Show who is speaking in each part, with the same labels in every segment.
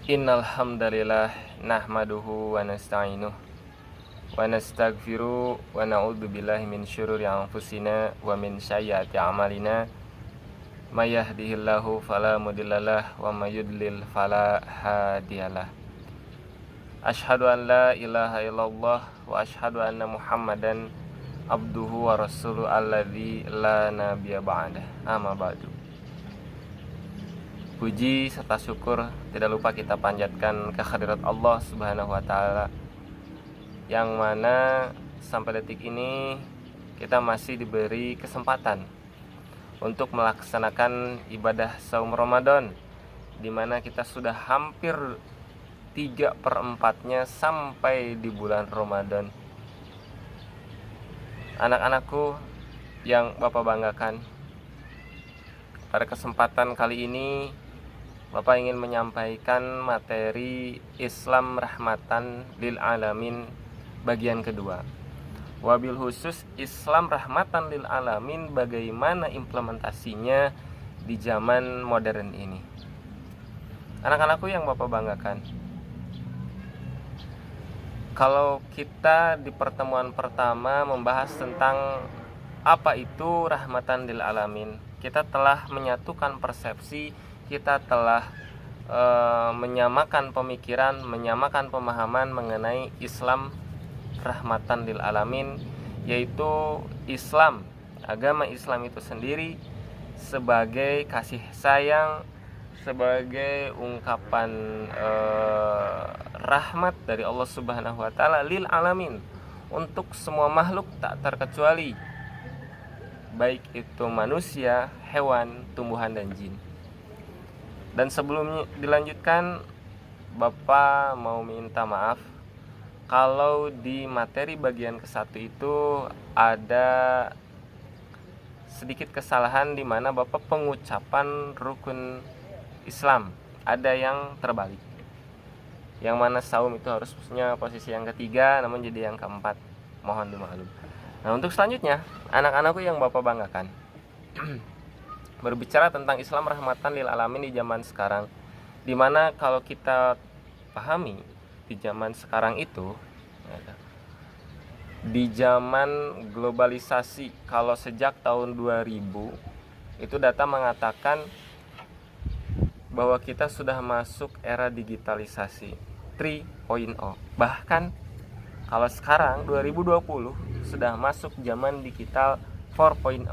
Speaker 1: Innal hamdalillah nahmaduhu wa nasta'inuhu wa nastaghfiru wa na'udzu billahi min syururi anfusina wa min sayyiati a'malina may yahdihillahu fala mudhillalah wa may yudlil fala hadiyalah. Asyhadu an la ilaha illallah wa asyhadu anna Muhammadan abduhu wa rasuluhu alladzi la nabiyya ba'dah. Amma ba'du. Puji serta syukur tidak lupa kita panjatkan kehadirat Allah Subhanahu wa taala, yang mana sampai detik ini kita masih diberi kesempatan untuk melaksanakan ibadah saum Ramadan, di mana kita sudah hampir 3/4-nya sampai di bulan Ramadan. Anak-anakku yang Bapak banggakan, pada kesempatan kali ini Bapak ingin menyampaikan materi Islam Rahmatan Lil Alamin bagian kedua. Wabil khusus Islam Rahmatan Lil Alamin, bagaimana implementasinya di zaman modern ini. Anak-anakku yang Bapak banggakan, kalau kita di pertemuan pertama membahas tentang apa itu Rahmatan Lil Alamin, kita telah menyatukan persepsi, kita telah menyamakan pemikiran, menyamakan pemahaman mengenai Islam Rahmatan Lil Alamin, yaitu Islam, agama Islam itu sendiri sebagai kasih sayang, sebagai ungkapan rahmat dari Allah Subhanahu wa taala lil alamin, untuk semua makhluk tak terkecuali, baik itu manusia, hewan, tumbuhan dan jin. Dan sebelumnya dilanjutkan, Bapak mau minta maaf kalau di materi bagian ke-1 itu ada sedikit kesalahan, di mana Bapak pengucapan rukun Islam ada yang terbalik, yang mana saum itu harusnya posisi yang ketiga namun jadi yang keempat. Mohon dimaklum. Nah, untuk selanjutnya, anak-anakku yang Bapak banggakan, berbicara tentang Islam Rahmatan Lil Alamin di zaman sekarang, dimana kalau kita pahami di zaman sekarang itu, di zaman globalisasi, kalau sejak tahun 2000 itu data mengatakan bahwa kita sudah masuk era digitalisasi 3.0. Bahkan kalau sekarang 2020 sudah masuk zaman digital 4.0.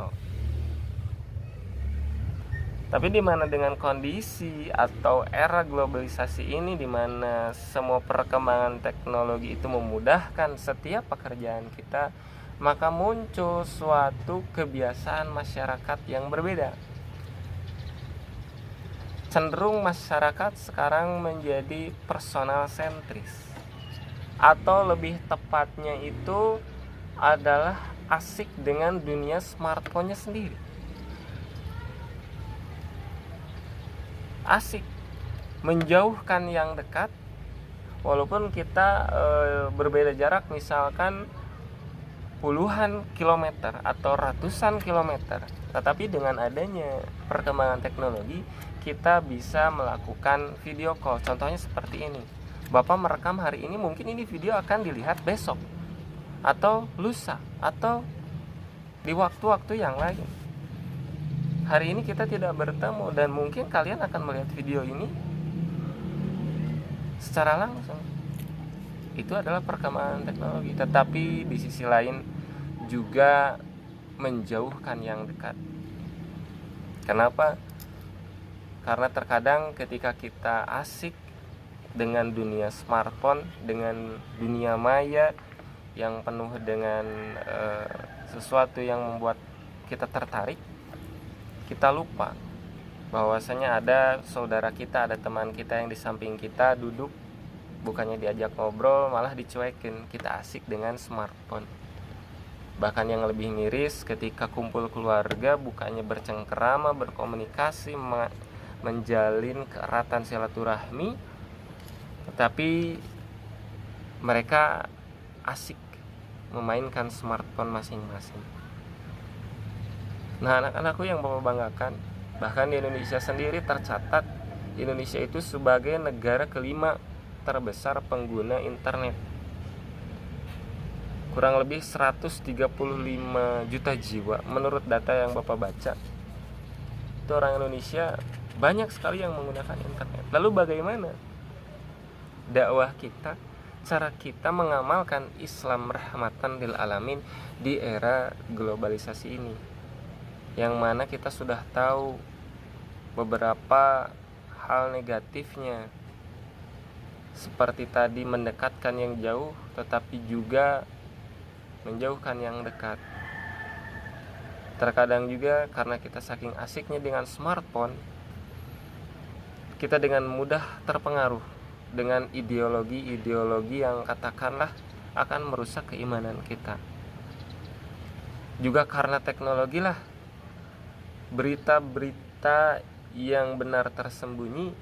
Speaker 1: Tapi di mana dengan kondisi atau era globalisasi ini, di mana semua perkembangan teknologi itu memudahkan setiap pekerjaan kita, maka muncul suatu kebiasaan masyarakat yang berbeda. Cenderung masyarakat sekarang menjadi personal sentris, atau lebih tepatnya itu adalah asik dengan dunia smartphone-nya sendiri. Asik menjauhkan yang dekat, walaupun kita berbeda jarak, misalkan puluhan kilometer atau ratusan kilometer, tetapi dengan adanya perkembangan teknologi kita bisa melakukan video call. Contohnya seperti ini, Bapak merekam hari ini, mungkin ini video akan dilihat besok atau lusa atau di waktu-waktu yang lain. Hari ini kita tidak bertemu dan mungkin kalian akan melihat video ini secara langsung. Itu adalah perkembangan teknologi, tetapi di sisi lain juga menjauhkan yang dekat. Kenapa? Karena terkadang ketika kita asik dengan dunia smartphone, dengan dunia maya yang penuh dengan sesuatu yang membuat kita tertarik, kita lupa bahwasanya ada saudara kita, ada teman kita yang di samping kita duduk, bukannya diajak ngobrol malah dicuekin, kita asik dengan smartphone. Bahkan yang lebih miris, ketika kumpul keluarga bukannya bercengkerama, berkomunikasi, menjalin keeratan silaturahmi, tetapi mereka asik memainkan smartphone masing-masing. Nah, anak-anakku yang Bapak banggakan, bahkan di Indonesia sendiri tercatat Indonesia itu sebagai negara kelima terbesar pengguna internet. Kurang lebih 135 juta jiwa menurut data yang Bapak baca. Itu orang Indonesia banyak sekali yang menggunakan internet. Lalu bagaimana dakwah kita, cara kita mengamalkan Islam rahmatan lil alamin di era globalisasi ini, yang mana kita sudah tahu beberapa hal negatifnya, seperti tadi mendekatkan yang jauh tetapi juga menjauhkan yang dekat. Terkadang juga karena kita saking asiknya dengan smartphone, kita dengan mudah terpengaruh dengan ideologi-ideologi yang katakanlah akan merusak keimanan kita. Juga karena teknologi lah, berita-berita yang benar tersembunyi,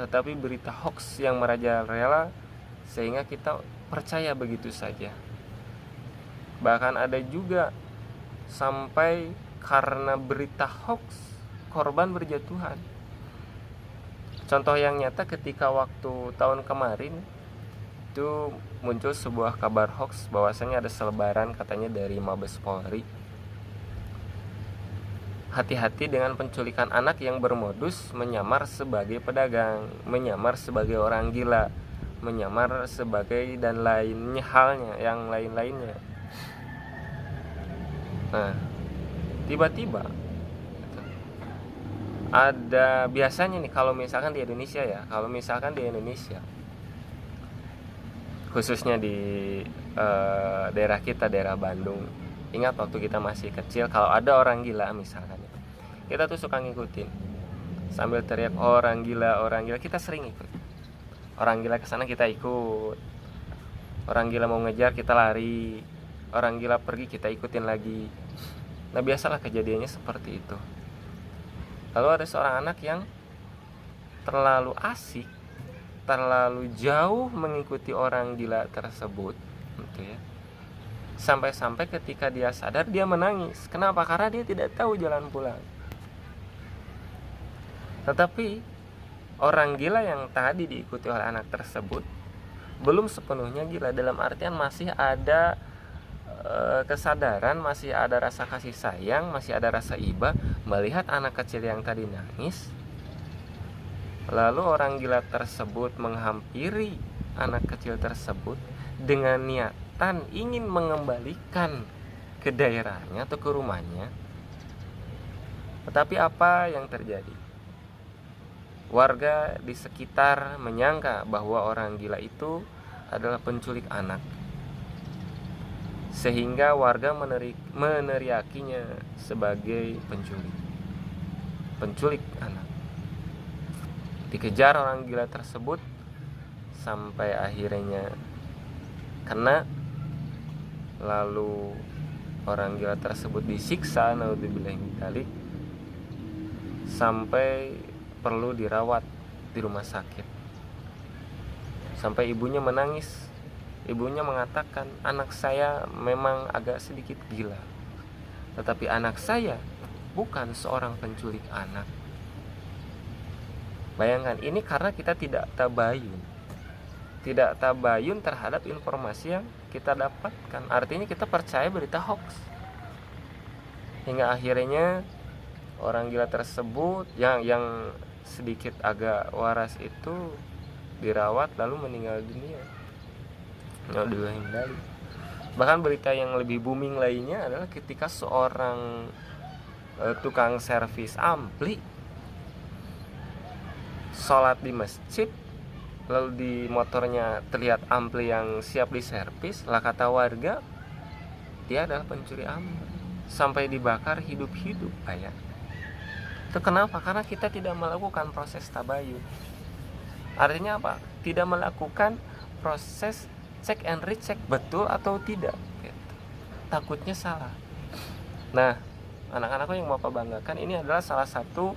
Speaker 1: tetapi berita hoax yang merajalela, sehingga kita percaya begitu saja. Bahkan ada juga sampai karena berita hoax korban berjatuhan. Contoh yang nyata ketika waktu tahun kemarin itu muncul sebuah kabar hoax bahwasanya ada selebaran katanya dari Mabes Polri. Hati-hati dengan penculikan anak yang bermodus menyamar sebagai pedagang, menyamar sebagai orang gila, menyamar sebagai dan lainnya halnya, yang lain-lainnya. Nah, tiba-tiba ada, biasanya nih kalau misalkan di Indonesia ya, khususnya di daerah kita, daerah Bandung. Ingat waktu kita masih kecil, kalau ada orang gila misalkan, kita tuh suka ngikutin sambil teriak orang gila, kita sering ikut. Orang gila kesana kita ikut, orang gila mau ngejar kita lari, orang gila pergi kita ikutin lagi. Nah, biasalah kejadiannya seperti itu. Lalu ada seorang anak yang terlalu asik, terlalu jauh mengikuti orang gila tersebut, gitu ya. Sampai-sampai ketika dia sadar, dia menangis. Kenapa? Karena dia tidak tahu jalan pulang. Tetapi orang gila yang tadi diikuti oleh anak tersebut belum sepenuhnya gila, dalam artian masih ada kesadaran, masih ada rasa kasih sayang, masih ada rasa iba melihat anak kecil yang tadi nangis. Lalu orang gila tersebut menghampiri anak kecil tersebut dengan niatan ingin mengembalikan ke daerahnya atau ke rumahnya. Tetapi apa yang terjadi? Warga di sekitar menyangka bahwa orang gila itu adalah penculik anak, sehingga warga meneriakinya sebagai penculik anak. Dikejar orang gila tersebut sampai akhirnya kena, lalu orang gila tersebut disiksa, naudzubillahi min dzalik, sampai perlu dirawat di rumah sakit. Sampai ibunya menangis. Ibunya mengatakan, anak saya memang agak sedikit gila, tetapi anak saya bukan seorang penculik anak. Bayangkan, ini karena kita tidak tabayun terhadap informasi yang kita dapatkan. Artinya kita percaya berita hoax, hingga akhirnya orang gila tersebut yang sedikit agak waras itu dirawat lalu meninggal dunia. Bahkan berita yang lebih booming lainnya adalah ketika seorang tukang servis ampli sholat di masjid, lalu di motornya terlihat ampli yang siap diservis. Lah kata warga, dia adalah pencuri ampli, sampai dibakar hidup-hidup. Ya. Itu kenapa? Karena kita tidak melakukan proses tabayun. Artinya apa? Tidak melakukan proses cek and recheck betul atau tidak, gitu. Takutnya salah. Nah, anak-anakku yang Bapak banggakan, ini adalah salah satu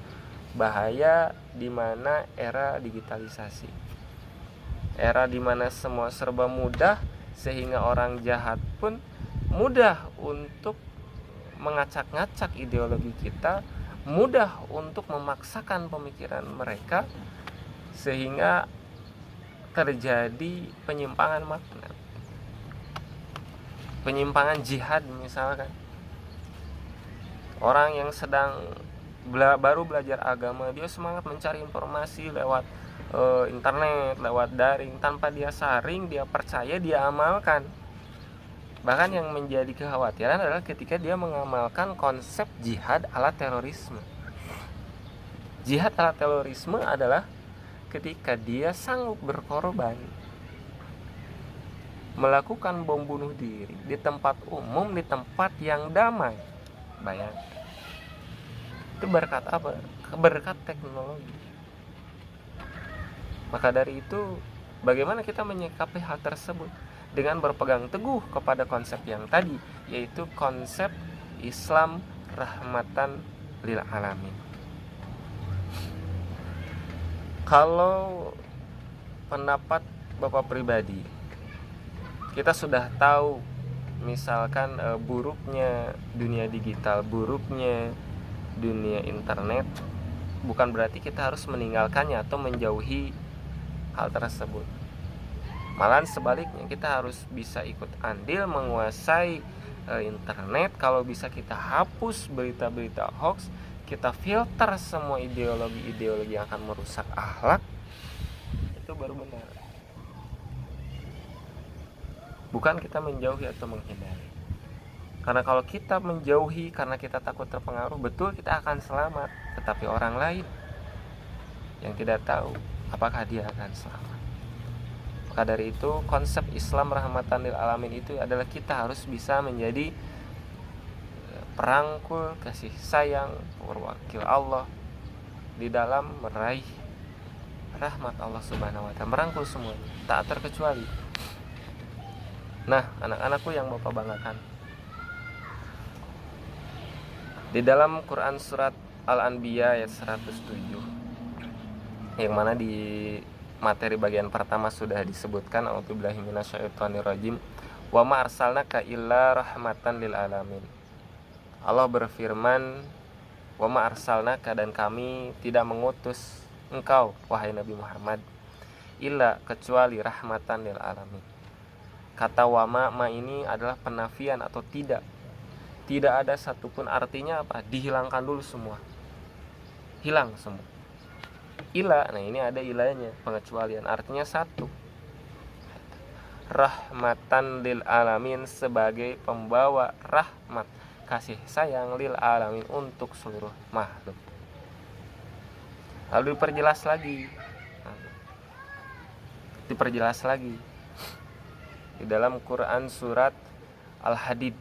Speaker 1: bahaya di mana era digitalisasi, era di mana semua serba mudah, sehingga orang jahat pun mudah untuk mengacak-ngacak ideologi kita, mudah untuk memaksakan pemikiran mereka, sehingga terjadi penyimpangan makna, penyimpangan jihad. Misalkan orang yang sedang baru belajar agama, dia semangat mencari informasi lewat internet, lewat daring, tanpa dia saring, dia percaya, dia amalkan. Bahkan yang menjadi kekhawatiran adalah ketika dia mengamalkan konsep jihad ala terorisme. Jihad ala terorisme adalah ketika dia sanggup berkorban, melakukan bom bunuh diri di tempat umum, di tempat yang damai. Bayangkan, itu berkat apa? Berkat teknologi. Maka dari itu, bagaimana kita menyikapi hal tersebut? Dengan berpegang teguh kepada konsep yang tadi, yaitu konsep Islam rahmatan lil alamin. Kalau pendapat Bapak pribadi, kita sudah tahu misalkan buruknya dunia digital, buruknya dunia internet, bukan berarti kita harus meninggalkannya atau menjauhi hal tersebut. Malahan sebaliknya, kita harus bisa ikut andil menguasai internet. Kalau bisa kita hapus berita-berita hoax, kita filter semua ideologi-ideologi yang akan merusak akhlak, itu baru benar. Bukan kita menjauhi atau menghindari. Karena kalau kita menjauhi karena kita takut terpengaruh, betul kita akan selamat, tetapi orang lain yang tidak tahu apakah dia akan selamat. Maka dari itu, konsep Islam rahmatan lil alamin itu adalah kita harus bisa menjadi perangkul kasih sayang, perwakil Allah di dalam meraih rahmat Allah Subhanahu wa taala, merangkul semuanya, tak terkecuali. Nah, anak-anakku yang Bapak banggakan, di dalam Quran surat Al-Anbiya ayat 107, yang mana di materi bagian pertama sudah disebutkan, a'udzubillahi minasyaitonirrajim, wa ma arsalnaka illa rahmatan lil alamin. Allah berfirman, wa ma arsalnaka, dan kami tidak mengutus engkau wahai Nabi Muhammad, illa, kecuali rahmatan lil alamin. Kata wa ma ini adalah penafian atau tidak. Tidak ada satupun, artinya apa? Dihilangkan dulu semua. Hilang semua. Ila, nah ini ada ilahnya, pengecualian, artinya satu. Rahmatan lil alamin, sebagai pembawa rahmat, kasih sayang, lil alamin, untuk seluruh makhluk. Lalu diperjelas lagi di dalam Quran surat Al-Hadid,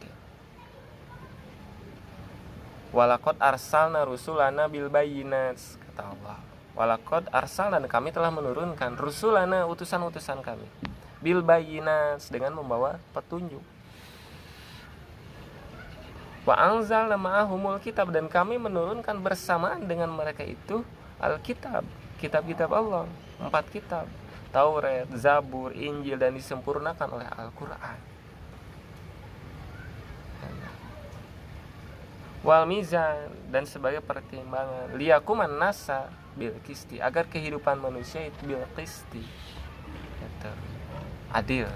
Speaker 1: walaqad arsalna rusulana bil bayyinat, kata Allah. Walaqad arsalna, kami telah menurunkan, rusulana, utusan-utusan kami, bil bayyinat, dengan membawa petunjuk. Wa anzalna ma'ahumul kitab, dan kami menurunkan bersamaan dengan mereka itu Alkitab, kitab-kitab Allah, 4 kitab, Taurat, Zabur, Injil, dan disempurnakan oleh Al-Quran. Wal mizan, dan sebagai pertimbangan, liyakuman nasa bil qisti, agar kehidupan manusia itu bil qisti, adil.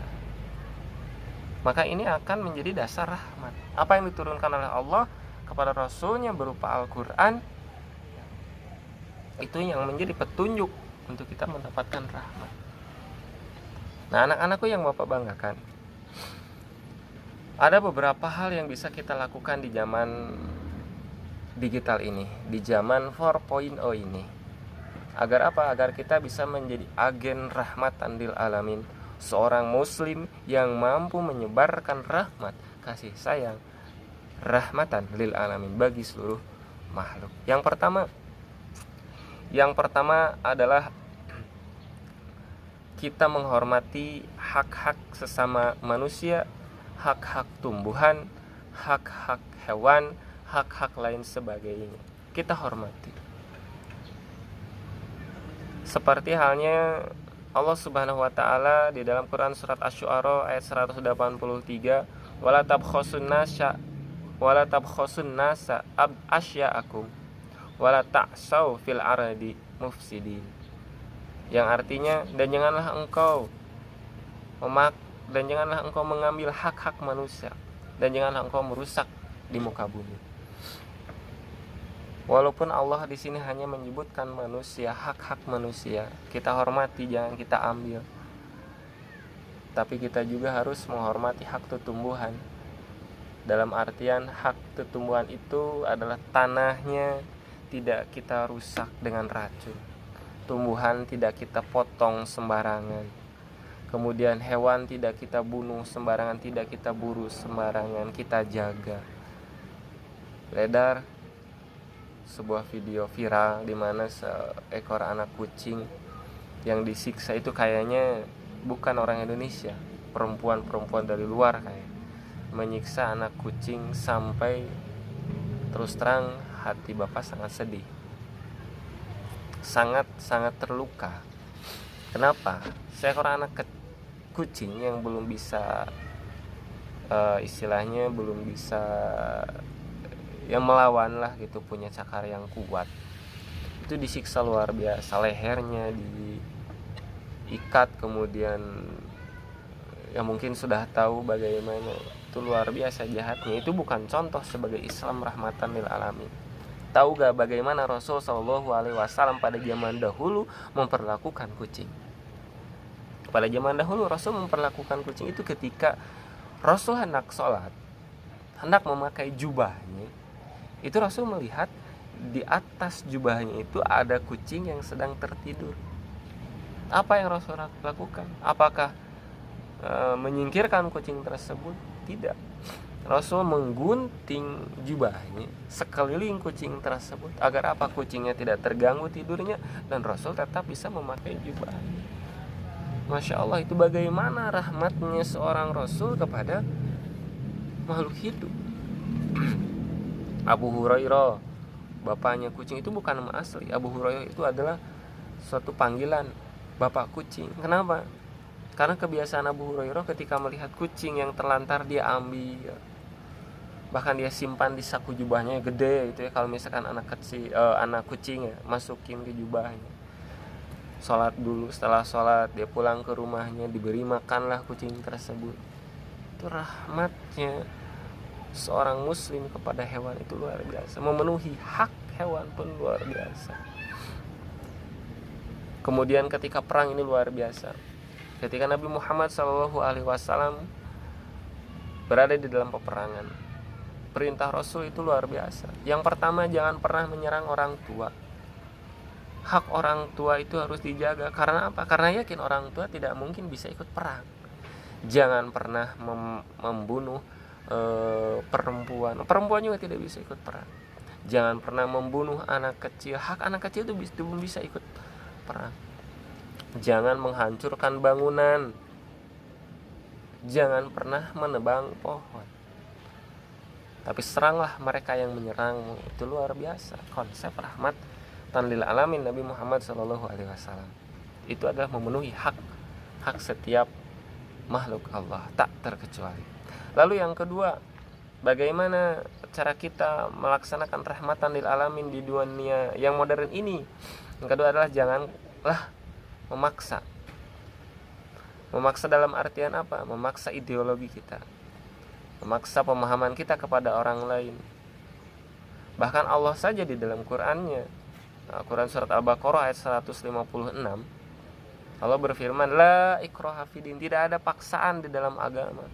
Speaker 1: Maka ini akan menjadi dasar rahmat. Apa yang diturunkan oleh Allah kepada Rasulnya berupa Al-Quran, itu yang menjadi petunjuk untuk kita mendapatkan rahmat. Nah, anak-anakku yang Bapak banggakan, ada beberapa hal yang bisa kita lakukan di zaman digital ini, di zaman 4.0 ini. Agar apa? Agar kita bisa menjadi agen rahmatan lil alamin, seorang muslim yang mampu menyebarkan rahmat, kasih sayang, rahmatan lil alamin bagi seluruh makhluk. Yang pertama adalah kita menghormati hak-hak sesama manusia, hak-hak tumbuhan, hak-hak hewan, hak-hak lain sebagainya. Kita hormati. Seperti halnya Allah Subhanahu wa taala di dalam Quran surat Asy-Syu'ara ayat 183, wala tabkhasun nasa asya'akum wala ta'sau fil ardi mufsidin. yang artinya dan janganlah engkau mengambil hak-hak manusia, dan janganlah engkau merusak di muka bumi. Walaupun Allah di sini hanya menyebutkan manusia, hak-hak manusia, kita hormati, jangan kita ambil. Tapi kita juga harus menghormati hak tumbuhan. Dalam artian hak tumbuhan itu adalah tanahnya tidak kita rusak dengan racun. Tumbuhan tidak kita potong sembarangan. Kemudian hewan tidak kita bunuh sembarangan, tidak kita buru sembarangan, kita jaga. Beredar sebuah video viral di mana seekor anak kucing yang disiksa itu kayaknya bukan orang Indonesia, perempuan dari luar kayak menyiksa anak kucing sampai terus terang hati bapak sangat sedih, sangat terluka. Kenapa? Seekor anak kucing yang belum bisa istilahnya belum bisa yang melawan lah gitu, punya cakar yang kuat, itu disiksa luar biasa, lehernya diikat, kemudian ya mungkin sudah tahu bagaimana, itu luar biasa jahatnya. Itu bukan contoh sebagai Islam rahmatan lil alamin. Tahu gak bagaimana Rasul SAW pada zaman dahulu memperlakukan kucing? Pada zaman dahulu Rasul memperlakukan kucing itu ketika Rasul hendak sholat, hendak memakai jubahnya, itu Rasul melihat di atas jubahnya itu ada kucing yang sedang tertidur. Apa yang Rasul lakukan? Apakah menyingkirkan kucing tersebut? Tidak. Rasul menggunting jubahnya sekeliling kucing tersebut agar apa? Kucingnya tidak terganggu tidurnya dan Rasul tetap bisa memakai jubahnya. Masya Allah, itu bagaimana rahmatnya seorang Rasul kepada makhluk hidup. Abu Hurairah, bapaknya kucing, itu bukan nama asli. Abu Hurairah itu adalah suatu panggilan, bapak kucing. Kenapa? Karena kebiasaan Abu Hurairah ketika melihat kucing yang terlantar dia ambil, bahkan dia simpan di saku jubahnya gede itu ya. Kalau misalkan anak kucing ya, masukin ke jubahnya. Sholat dulu, setelah sholat dia pulang ke rumahnya, diberi makanlah kucing tersebut. Itu rahmatnya seorang muslim kepada hewan itu luar biasa. Memenuhi hak hewan pun luar biasa. Kemudian ketika perang ini luar biasa. Ketika Nabi Muhammad SAW berada di dalam peperangan, perintah Rasul itu luar biasa. Yang pertama, jangan pernah menyerang orang tua. Hak orang tua itu harus dijaga. Karena apa? Karena yakin orang tua tidak mungkin bisa ikut perang. Jangan pernah membunuh perempuan juga tidak bisa ikut perang. Jangan pernah membunuh anak kecil. Hak anak kecil itu belum bisa ikut perang. Jangan menghancurkan bangunan. Jangan pernah menebang pohon. Tapi seranglah mereka yang menyerangmu. Itu luar biasa. Konsep rahmat lil alamin Nabi Muhammad SAW. Itu adalah memenuhi hak setiap makhluk Allah, tak terkecuali. Lalu yang kedua, bagaimana cara kita melaksanakan rahmatan lil alamin di dunia yang modern ini? Yang kedua adalah janganlah memaksa. Memaksa dalam artian apa? Memaksa ideologi kita, memaksa pemahaman kita kepada orang lain. Bahkan Allah saja di dalam Qur'annya, Quran surat Al-Baqarah ayat 156, Allah berfirman, la ikraha fidin, tidak ada paksaan di dalam agama.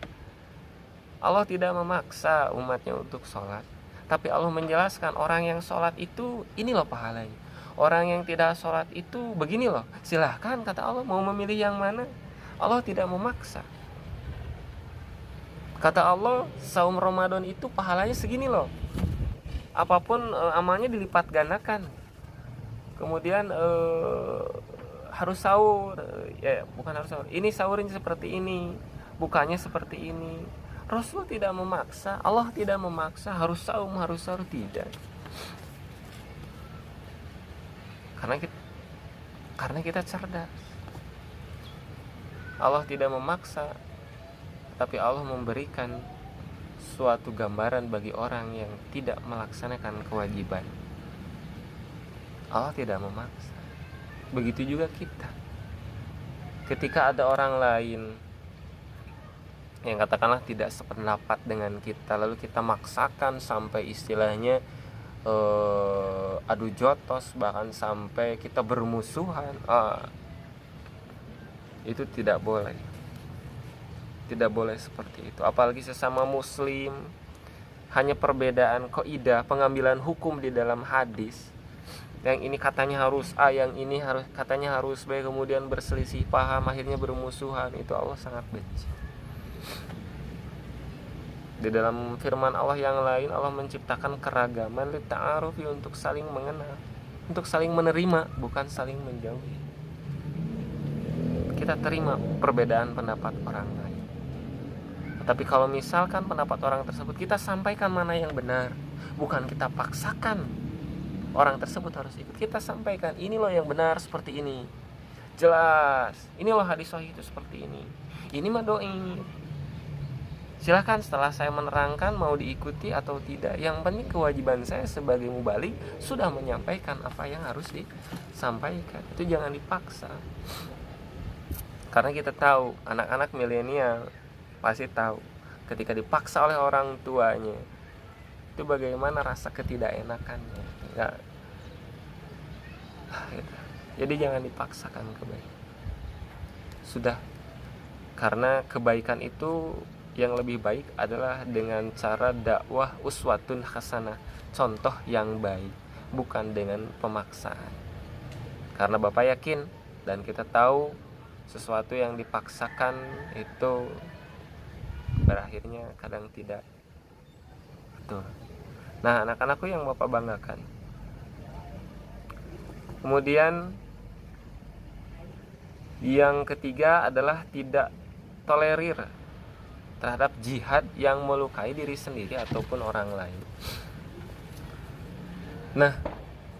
Speaker 1: Allah tidak memaksa umatnya untuk sholat, tapi Allah menjelaskan orang yang sholat itu ini loh pahalanya, orang yang tidak sholat itu begini loh. Silahkan, kata Allah, mau memilih yang mana. Allah tidak memaksa. Kata Allah, saum Ramadan itu pahalanya segini loh, apapun amalnya dilipat gandakan. Kemudian harus sahur, ya bukan harus sahur, ini sahurnya seperti ini, bukanya seperti ini. Rasul tidak memaksa, Allah tidak memaksa harus saum, harus sahur, tidak. Karena kita cerdas. Allah tidak memaksa, tapi Allah memberikan suatu gambaran bagi orang yang tidak melaksanakan kewajiban. Allah tidak memaksa. Begitu juga kita. Ketika ada orang lain yang katakanlah tidak sependapat dengan kita, lalu kita maksakan sampai istilahnya adu jotos, bahkan sampai kita bermusuhan, itu tidak boleh. Tidak boleh seperti itu, apalagi sesama muslim. Hanya perbedaan kaidah pengambilan hukum di dalam hadis, yang ini katanya harus A, yang ini katanya harus B, kemudian berselisih paham, akhirnya bermusuhan. Itu Allah sangat benci. Di dalam firman Allah yang lain, Allah menciptakan keragaman lita'arufi, untuk saling mengenal, untuk saling menerima, bukan saling menjauhi. Kita terima perbedaan pendapat orang lain. Tapi kalau misalkan pendapat orang tersebut kita sampaikan mana yang benar, bukan kita paksakan orang tersebut harus ikut. Kita sampaikan, ini loh yang benar seperti ini, jelas. Ini loh hadis sahih itu seperti ini. Ini mah doi. Silahkan setelah saya menerangkan mau diikuti atau tidak. Yang penting kewajiban saya sebagai mubalik sudah menyampaikan apa yang harus disampaikan. Itu jangan dipaksa. Karena kita tahu anak-anak milenial pasti tahu ketika dipaksa oleh orang tuanya itu bagaimana rasa ketidakenakannya. Ya. Gitu. Jadi jangan dipaksakan kebaikan. Sudah, karena kebaikan itu yang lebih baik adalah dengan cara dakwah uswatun hasanah, contoh yang baik, bukan dengan pemaksaan. Karena Bapak yakin dan kita tahu sesuatu yang dipaksakan itu berakhirnya kadang tidak betul. Nah, anak-anakku yang Bapak banggakan. Kemudian yang ketiga adalah tidak tolerir terhadap jihad yang melukai diri sendiri ataupun orang lain. Nah,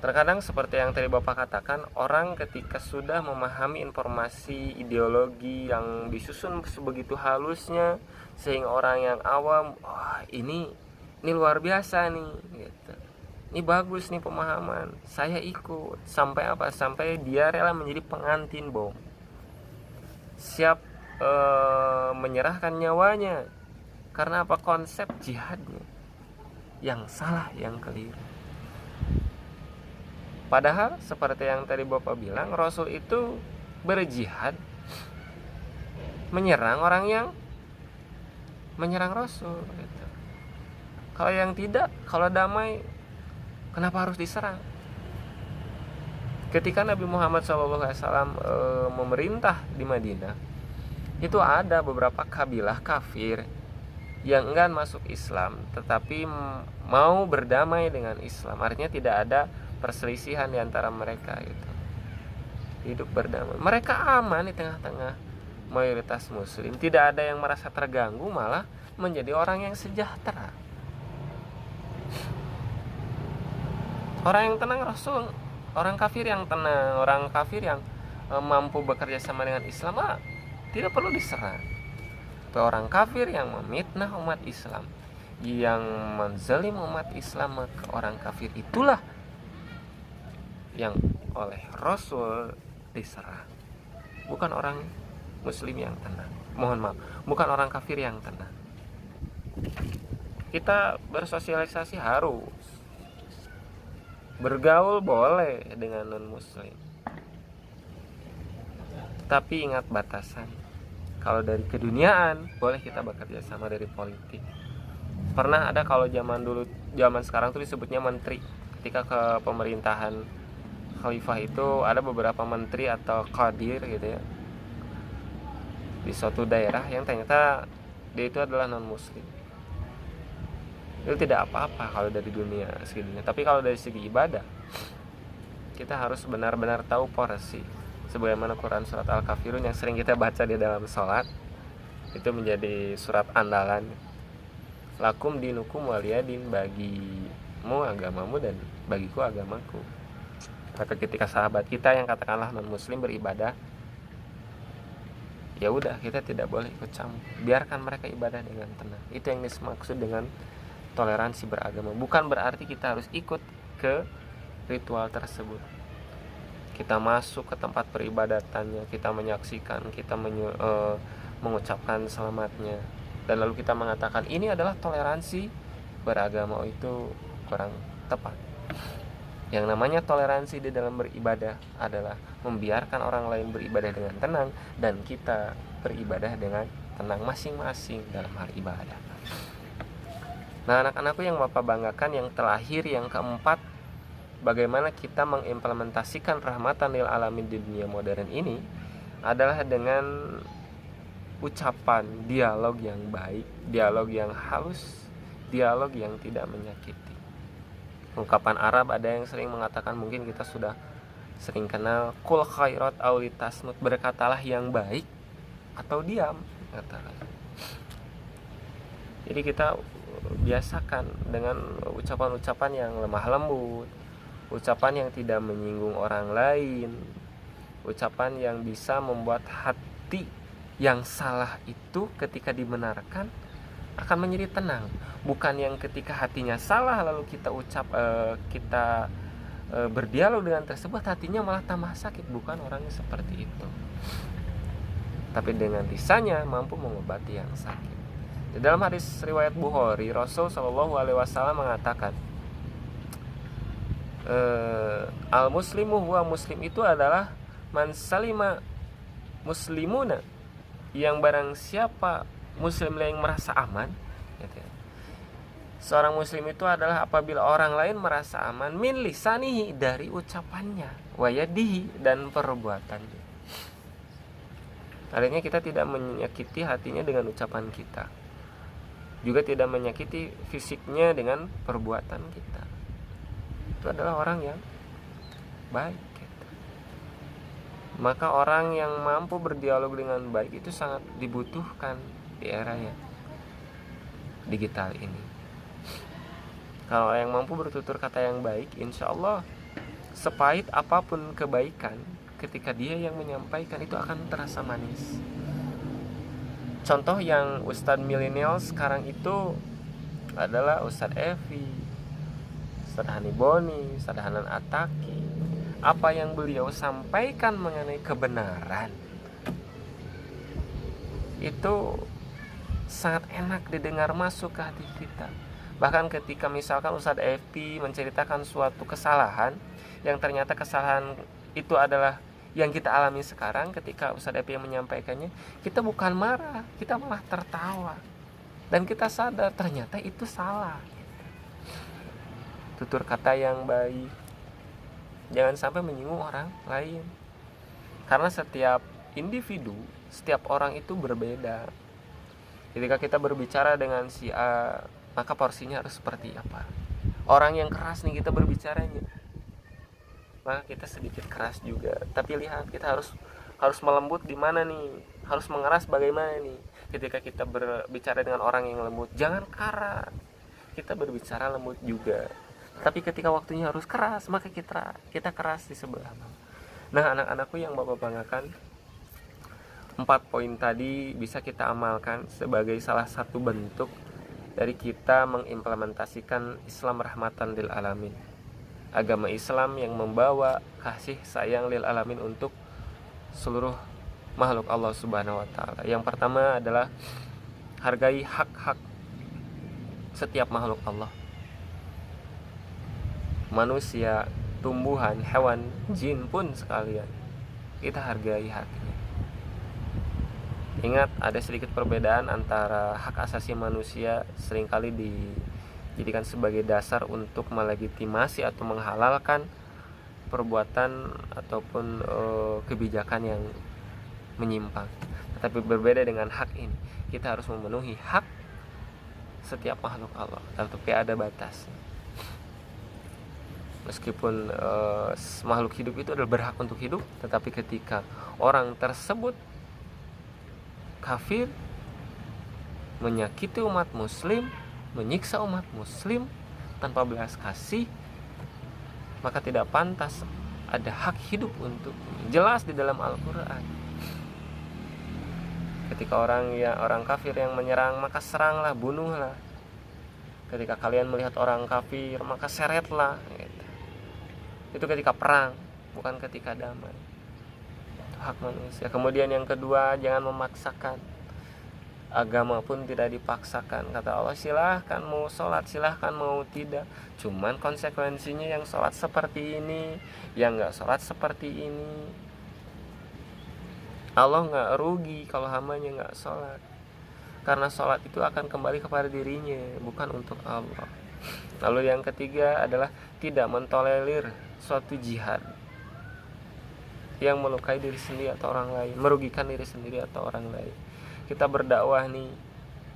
Speaker 1: terkadang seperti yang tadi Bapak katakan, orang ketika sudah memahami informasi ideologi yang disusun sebegitu halusnya, sehingga orang yang awam, wah ini luar biasa nih, gitu. Ini bagus nih pemahaman, saya ikut. Sampai apa? Sampai dia rela menjadi pengantin bom, siap menyerahkan nyawanya. Karena apa? Konsep jihadnya yang salah, yang keliru. Padahal seperti yang tadi Bapak bilang, Rasul itu berjihad menyerang orang yang menyerang Rasul, gitu. Kalau yang tidak, kalau damai, kenapa harus diserang? Ketika Nabi Muhammad SAW memerintah di Madinah, itu ada beberapa kabilah kafir yang enggan masuk Islam, tetapi mau berdamai dengan Islam. Artinya tidak ada perselisihan di antara mereka, gitu. Hidup berdamai. Mereka aman di tengah-tengah mayoritas muslim, tidak ada yang merasa terganggu, malah menjadi orang yang sejahtera. Orang yang tenang Rasul, orang kafir yang tenang, orang kafir yang mampu bekerja sama dengan Islam, tidak perlu diserang. Tapi orang kafir yang memfitnah umat Islam, yang menzalim umat Islam, maka orang kafir itulah yang oleh Rasul diserang, bukan orang muslim yang tenang. Mohon maaf, bukan orang kafir yang tenang. Kita bersosialisasi harus, bergaul boleh dengan non muslim, tapi ingat batasan. Kalau dari keduniaan boleh kita bekerja sama, dari politik. Pernah ada, kalau zaman dulu, zaman sekarang tuh disebutnya menteri. Ketika ke pemerintahan khalifah itu ada beberapa menteri atau qadir gitu ya, di suatu daerah yang ternyata dia itu adalah non muslim. Itu tidak apa-apa kalau dari dunia segini. Tapi kalau dari segi ibadah, kita harus benar-benar tahu porsi. Sebagaimana Quran surat Al-Kafirun yang sering kita baca di dalam sholat, itu menjadi surat andalan. Lakum dinukum waliyadin, bagimu agamamu dan bagiku agamaku. Maka ketika sahabat kita yang katakanlah non muslim beribadah, ya udah, kita tidak boleh ikut campur, biarkan mereka ibadah dengan tenang. Itu yang dimaksud dengan toleransi beragama. Bukan berarti kita harus ikut ke ritual tersebut. kita masuk ke tempat peribadatannya, kita menyaksikan, kita mengucapkan selamatnya, dan lalu kita mengatakan ini adalah toleransi beragama, itu kurang tepat. Yang namanya toleransi di dalam beribadah adalah membiarkan orang lain beribadah dengan tenang, dan kita beribadah dengan tenang masing-masing dalam hal ibadah. Nah, anak-anakku yang Bapak banggakan, yang terakhir, yang keempat, bagaimana kita mengimplementasikan rahmatan lil alamin di dunia modern ini adalah dengan ucapan, dialog yang baik, dialog yang halus, dialog yang tidak menyakiti. Ungkapan Arab ada yang sering mengatakan, mungkin kita sudah sering kenal, kul khairat aulitasnut, berkatalah yang baik atau diam, katakan. Jadi kita biasakan dengan ucapan-ucapan yang lemah lembut, ucapan yang tidak menyinggung orang lain, ucapan yang bisa membuat hati yang salah itu ketika dibenarkan akan menjadi tenang. Bukan yang ketika hatinya salah lalu kita berdialog dengan tersebut, hatinya malah tambah sakit. Bukan orangnya seperti itu, tapi dengan lisannya mampu mengobati yang sakit. Di dalam hadis riwayat Bukhari, Rasul Shallallahu Alaihi Wasallam mengatakan, al muslimu huwa muslim, itu adalah man salima muslimuna, yang barang siapa muslim yang merasa aman, gitu ya. Seorang muslim itu adalah apabila orang lain merasa aman, min lisanihi, dari ucapannya, wa yadihi, dan perbuatannya. Artinya kita tidak menyakiti hatinya dengan ucapan kita, juga tidak menyakiti fisiknya dengan perbuatan kita. Itu adalah orang yang baik, gitu. Maka orang yang mampu berdialog dengan baik itu sangat dibutuhkan di era yang digital ini. Kalau yang mampu bertutur kata yang baik, insya Allah sepahit apapun kebaikan, ketika dia yang menyampaikan itu akan terasa manis. Contoh yang Ustadz milenial sekarang itu adalah Ustadz Evi, Ustadz Haniboni, Ustadz Hanan Ataki. Apa yang beliau sampaikan mengenai kebenaran itu sangat enak didengar, masuk ke hati kita. Bahkan ketika misalkan Ustadz Evi menceritakan suatu kesalahan, yang ternyata kesalahan itu adalah yang kita alami sekarang, ketika Ustadz Evi yang menyampaikannya, kita bukan marah, kita malah tertawa, dan kita sadar ternyata itu salah. Tutur kata yang baik, jangan sampai menyinggung orang lain, karena setiap individu, setiap orang itu berbeda. Ketika kita berbicara dengan si A, maka porsinya harus seperti apa. Orang yang keras nih kita berbicaranya, maka kita sedikit keras juga. Tapi lihat, kita harus melembut di mana nih, harus mengeras bagaimana nih. Ketika kita berbicara dengan orang yang lembut, jangan karat, kita berbicara lembut juga. Tapi ketika waktunya harus keras, maka kita keras di sebelah. Nah, anak-anakku yang Bapak banggakan, 4 poin tadi bisa kita amalkan sebagai salah satu bentuk dari kita mengimplementasikan Islam rahmatan lil alamin, agama Islam yang membawa kasih sayang lil alamin untuk seluruh makhluk Allah Subhanahu wa taala. Yang pertama adalah hargai hak-hak setiap makhluk Allah, manusia, tumbuhan, hewan, jin pun sekalian. Kita hargai haknya. Ingat, ada sedikit perbedaan antara hak asasi manusia, seringkali dijadikan sebagai dasar untuk melegitimasi atau menghalalkan perbuatan ataupun kebijakan yang menyimpang. Tetapi berbeda dengan hak ini, kita harus memenuhi hak setiap makhluk Allah, tetapi ada batas. Meskipun makhluk hidup itu adalah berhak untuk hidup, tetapi ketika orang tersebut kafir, menyakiti umat muslim, menyiksa umat muslim tanpa belas kasih, maka tidak pantas ada hak hidup untuk. Jelas di dalam Al-Quran, ketika orang kafir yang menyerang, maka seranglah, bunuhlah. Ketika kalian melihat orang kafir, maka seretlah, gitu. Itu ketika perang. bukan ketika damai. Itu hak manusia. Kemudian yang kedua, jangan memaksakan. Agama pun tidak dipaksakan. Kata Allah, silahkan mau sholat, silahkan mau tidak, cuman konsekuensinya yang sholat seperti ini, yang gak sholat seperti ini. Allah gak rugi kalau hambanya gak sholat, karena sholat itu akan kembali kepada dirinya, bukan untuk Allah. Lalu yang ketiga adalah tidak mentolerir suatu jihad yang melukai diri sendiri atau orang lain, merugikan diri sendiri atau orang lain. Kita berdakwah nih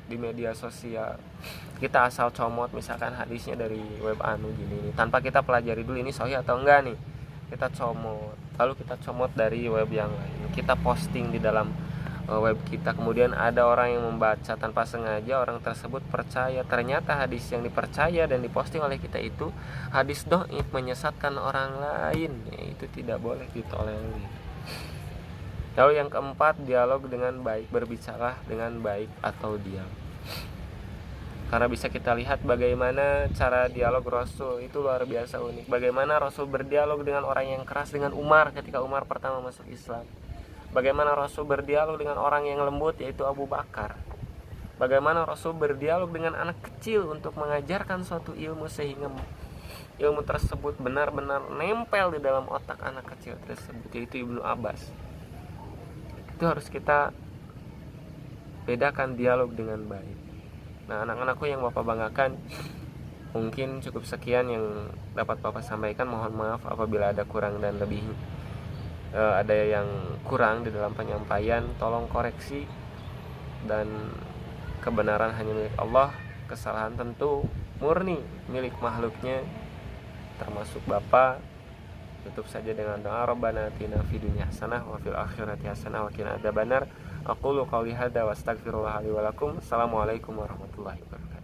Speaker 1: di media sosial, kita asal comot misalkan hadisnya dari web anu gini nih, tanpa kita pelajari dulu ini sahih atau enggak nih, kita comot, lalu kita comot dari web yang lain, kita posting di dalam web kita, kemudian ada orang yang membaca tanpa sengaja, orang tersebut percaya, ternyata hadis yang dipercaya dan diposting oleh kita itu hadis dhaif, menyesatkan orang lain, ya, itu tidak boleh ditolerir. Lalu yang keempat, dialog dengan baik, berbicara dengan baik atau diam. Karena bisa kita lihat bagaimana cara dialog Rasul itu luar biasa unik. Bagaimana Rasul berdialog dengan orang yang keras, dengan Umar ketika Umar pertama masuk Islam. Bagaimana Rasul berdialog dengan orang yang lembut, yaitu Abu Bakar. Bagaimana Rasul berdialog dengan anak kecil untuk mengajarkan suatu ilmu sehingga ilmu tersebut benar-benar nempel di dalam otak anak kecil tersebut, yaitu Ibnu Abbas. Itu harus kita bedakan dialog dengan baik. Nah, anak-anakku yang Bapak banggakan, mungkin cukup sekian yang dapat Bapak sampaikan. Mohon maaf apabila ada kurang dan lebih, ada yang kurang di dalam penyampaian, tolong koreksi. Dan kebenaran hanya milik Allah, kesalahan tentu murni milik makhluknya, termasuk Bapak. Tutup saja dengan doa, Rabbana atina fid dunya hasanah wa fil akhirati hasanah wa qina adzabannar. Aqulu qouli hadza wa astaghfirullah li wa lakum. Assalamualaikum warahmatullahi wabarakatuh.